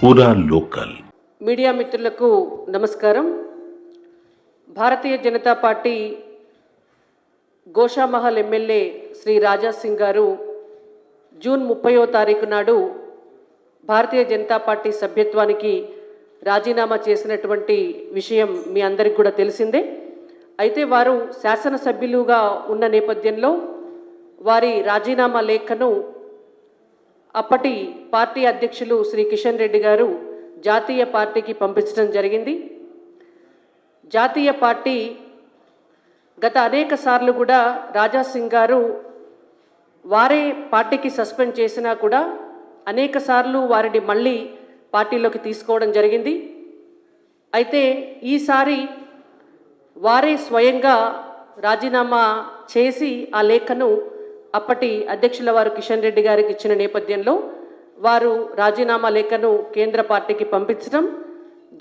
పూరా local media మిత్రులకు నమస్కారం. భారతీయ జనతా పార్టీ గోషామహల్ ఎమ్మెల్యే శ్రీ రాజా సింగ్ గారు జూన్ 30వ తారీఖు నాడు భారతీయ జనతా పార్టీ సభ్యత్వానికి రాజీనామా చేసినటువంటి విషయం మీ అందరికీ కూడా తెలిసిందే. అయితే వారు శాసనసభ్యులుగా ఉన్న నేపథ్యంలో వారి రాజీనామా లేఖను అప్పటి పార్టీ అధ్యక్షులు శ్రీ కిషన్ రెడ్డి గారు జాతీయ పార్టీకి పంపించడం జరిగింది. జాతీయ పార్టీ గత అనేక సార్లు కూడా రాజా సింగ్ గారు వారే పార్టీకి సస్పెండ్ చేసినా కూడా అనేక సార్లు వారిని మళ్ళీ పార్టీలోకి తీసుకోవడం జరిగింది. అయితే ఈసారి వారే స్వయంగా రాజీనామా చేసి ఆ లేఖను అప్పటి అధ్యక్షుల వారు కిషన్ రెడ్డి గారికి ఇచ్చిన నేపథ్యంలో వారు రాజీనామా లేఖను కేంద్ర పార్టీకి పంపించడం,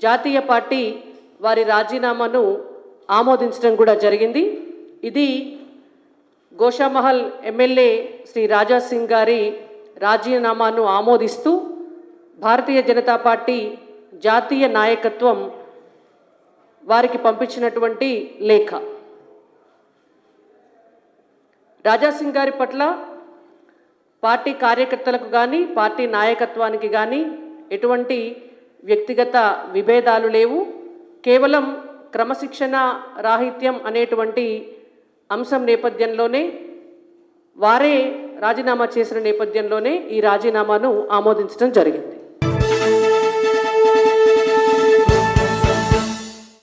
జాతీయ పార్టీ వారి రాజీనామాను ఆమోదించడం కూడా జరిగింది. ఇది గోషామహల్ ఎమ్మెల్యే శ్రీ రాజా సింగ్ గారి రాజీనామాను ఆమోదిస్తూ భారతీయ జనతా పార్టీ జాతీయ నాయకత్వం వారికి పంపించినటువంటి లేఖ. రాజా సింగ్ గారి పట్ల పార్టీ కార్యకర్తలకు కానీ పార్టీ నాయకత్వానికి కానీ ఎటువంటి వ్యక్తిగత విభేదాలు లేవు. కేవలం క్రమశిక్షణ రాహిత్యం అనేటువంటి అంశం నేపథ్యంలోనే వారే రాజీనామా చేసిన నేపథ్యంలోనే ఈ రాజీనామాను ఆమోదించడం జరిగింది.